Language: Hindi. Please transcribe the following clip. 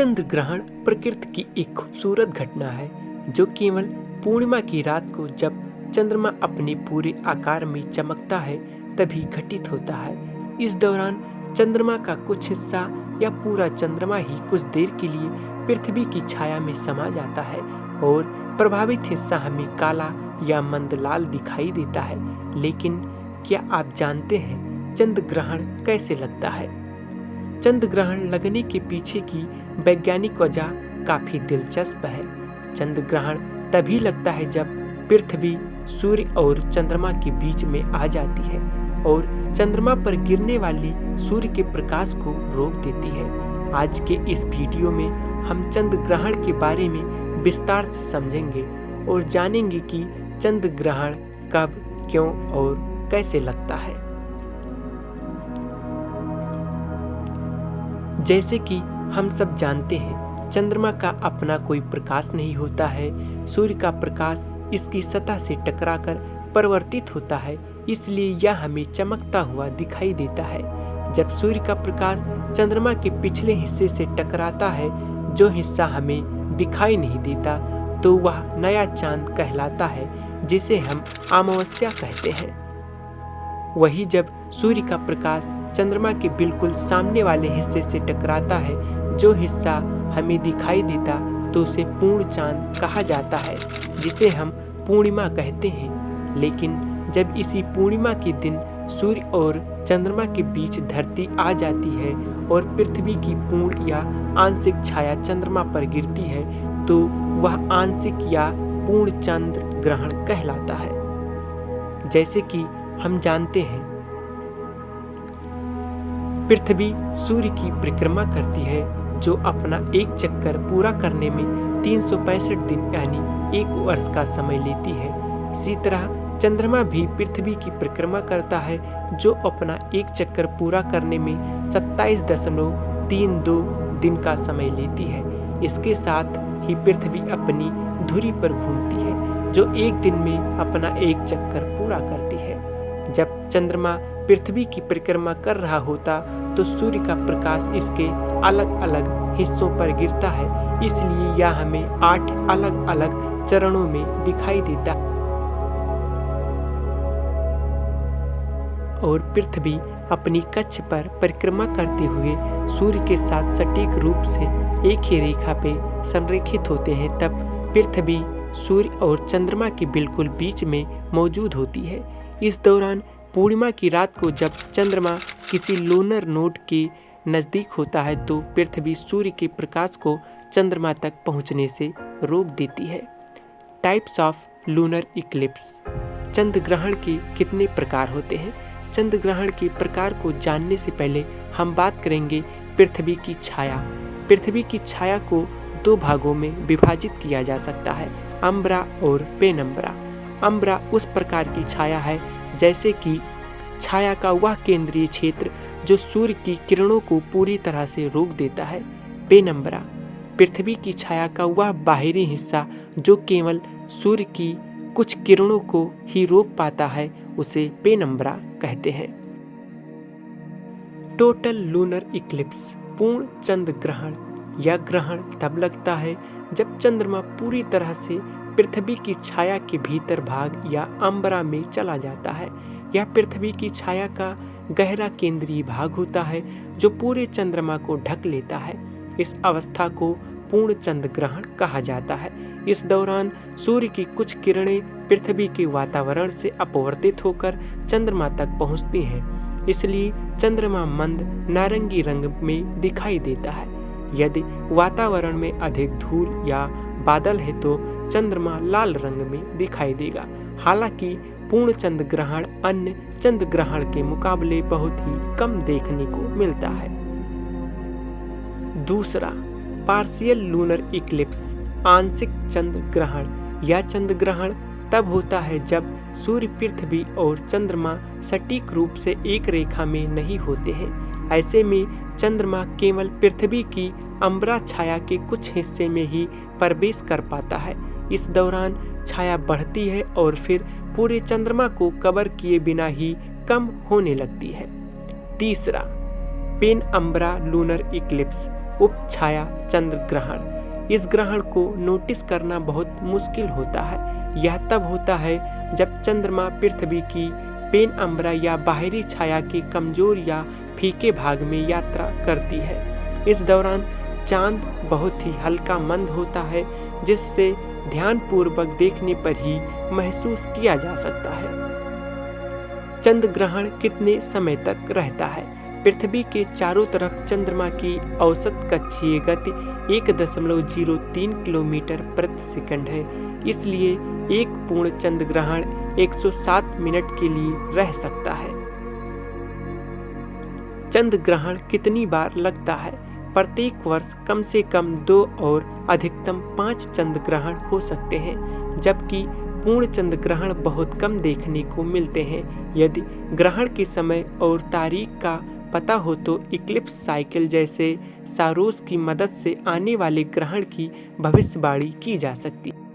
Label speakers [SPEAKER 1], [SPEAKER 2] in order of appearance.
[SPEAKER 1] चंद्र ग्रहण प्रकृति की एक खूबसूरत घटना है जो केवल पूर्णिमा की रात को जब चंद्रमा अपने पूरे आकार में चमकता है तभी घटित होता है। इस दौरान चंद्रमा का कुछ हिस्सा या पूरा चंद्रमा ही कुछ देर के लिए पृथ्वी की छाया में समा जाता है और प्रभावित हिस्सा हमें काला या मंद लाल दिखाई देता है। लेकिन क्या आप जानते हैं चंद्र ग्रहण कैसे लगता है? चंद्र ग्रहण लगने के पीछे की वैज्ञानिक वजह काफी दिलचस्प है। चंद्र ग्रहण तभी लगता है जब पृथ्वी सूर्य और चंद्रमा के बीच में आ जाती है और चंद्रमा पर गिरने वाली सूर्य के प्रकाश को रोक देती है। आज के इस वीडियो में हम चंद्र ग्रहण के बारे में विस्तार से समझेंगे और जानेंगे कि चंद्र ग्रहण कब, क्यों और कैसे लगता है। जैसे कि हम सब जानते हैं, चंद्रमा का अपना कोई प्रकाश नहीं होता है। सूर्य का प्रकाश इसकी सतह से टकराकर परिवर्तित होता है, इसलिए यह हमें चमकता हुआ दिखाई देता है। जब सूर्य का प्रकाश चंद्रमा के पिछले हिस्से से टकराता है, जो हिस्सा हमें दिखाई नहीं देता, तो वह नया चांद कहलाता है, जिसे हम अमावस्या कहते हैं। वही जब सूर्य का प्रकाश चंद्रमा के बिल्कुल सामने वाले हिस्से से टकराता है, जो हिस्सा हमें दिखाई देता, तो उसे पूर्ण चांद कहा जाता है, जिसे हम पूर्णिमा कहते हैं। लेकिन जब इसी पूर्णिमा के दिन सूर्य और चंद्रमा के बीच धरती आ जाती है और पृथ्वी की पूर्ण या आंशिक छाया चंद्रमा पर गिरती है, तो वह आंशिक या पूर्ण चंद्र ग्रहण कहलाता है। जैसे कि हम जानते हैं, पृथ्वी सूर्य की परिक्रमा करती है, जो अपना एक चक्कर पूरा करने में 365 दिन यानी एक वर्ष का समय लेती है। इसी तरह चंद्रमा भी पृथ्वी की परिक्रमा करता है, जो अपना एक चक्कर पूरा करने में 27.32 दिन का समय लेती है। इसके साथ ही पृथ्वी अपनी धुरी पर घूमती है, जो एक दिन में अपना एक चक्कर पूरा करती है। जब चंद्रमा पृथ्वी की परिक्रमा कर रहा होता, तो सूर्य का प्रकाश इसके अलग अलग हिस्सों पर गिरता है, इसलिए यह हमें 8 अलग अलग चरणों में दिखाई देता है। और पृथ्वी अपनी कक्ष पर परिक्रमा करते हुए सूर्य के साथ सटीक रूप से एक ही रेखा पे संरेखित होते हैं। तब पृथ्वी सूर्य और चंद्रमा के बिल्कुल बीच में मौजूद होती है। इस दौरान पूर्णिमा की रात को जब चंद्रमा किसी लूनर नोड के नज़दीक होता है, तो पृथ्वी सूर्य के प्रकाश को चंद्रमा तक पहुंचने से रोक देती है। Types of lunar eclipse. चंद्र ग्रहण के कितने प्रकार होते हैं? चंद्र ग्रहण के प्रकार को जानने से पहले हम बात करेंगे पृथ्वी की छाया। पृथ्वी की छाया को 2 भागों में विभाजित किया जा सकता है, अम्ब्रा और पेनम्ब्रा। अम्ब्रा उस प्रकार की छाया है जैसे कि छाया का वह केंद्रीय क्षेत्र जो सूर्य की किरणों को पूरी तरह से रोक देता है। पेनम्ब्रा पृथ्वी की छाया का वह बाहरी हिस्सा जो केवल सूर्य की कुछ किरणों को ही रोक पाता है, उसे पेनम्ब्रा कहते हैं। Total lunar Eclipse. पूर्ण चंद्र ग्रहण। यह ग्रहण तब लगता है जब चंद्रमा पूरी तरह से पृथ्वी की छाया के भीतर भाग या अम्बरा में चला जाता है। यह पृथ्वी की छाया का गहरा केंद्रीय भाग होता है जो पूरे चंद्रमा को ढक लेता है। इस अवस्था को पूर्ण चंद्र ग्रहण कहा जाता है। इस दौरान सूर्य की कुछ किरणें पृथ्वी के वातावरण से अपवर्तित होकर चंद्रमा तक पहुंचती हैं, इसलिए चंद्रमा मंद नारंगी रंग में दिखाई देता है। यदि वातावरण में अधिक धूल या बादल है तो चंद्रमा लाल रंग में दिखाई देगा। हालांकि पूर्ण चंद्र ग्रहण अन्य चंद्र ग्रहण के मुकाबले बहुत ही कम देखने को मिलता है। दूसरा, पार्शियल लूनर इक्लिप्स। आंशिक चंद्र ग्रहण। यह चंद्र ग्रहण तब होता है जब सूर्य, पृथ्वी और चंद्रमा सटीक रूप से एक रेखा में नहीं होते हैं। ऐसे में चंद्रमा केवल पृथ्वी की अम्बरा छाया के कुछ हिस्से में ही प्रवेश कर पाता है। इस दौरान छाया बढ़ती है और फिर पूरे चंद्रमा को कवर किए बिना ही कम होने लगती है। तीसरा, पेन अम्बरा लूनर इक्लिप्स। उपछाया चंद्र ग्रहण। इस ग्रहण को नोटिस करना बहुत मुश्किल होता है। यह तब होता है जब चंद्रमा पृथ्वी की पेनअम्बरा या बाहरी छाया के कमजोर या फीके भाग में यात्रा करती है। इस दौरान चांद बहुत ही हल्का मंद होता है, जिससे ध्यानपूर्वक देखने पर ही महसूस किया जा सकता है। चंद्र ग्रहण कितने समय तक रहता है? पृथ्वी के चारों तरफ चंद्रमा की औसत कक्षीय गति 1.03 किलोमीटर प्रति सेकंड है। इसलिए एक पूर्ण चंद्र ग्रहण 107 मिनट के लिए रह सकता है। चंद्र ग्रहण कितनी बार लगता है? प्रत्येक वर्ष कम से कम 2 और अधिकतम 5 चंद्र ग्रहण हो सकते हैं, जबकि पूर्ण चंद्र ग्रहण बहुत कम देखने को मिलते हैं। यदि ग्रहण के समय और तारीख का पता हो तो इक्लिप्स साइकिल जैसे सारोस की मदद से आने वाले ग्रहण की भविष्यवाणी की जा सकती है।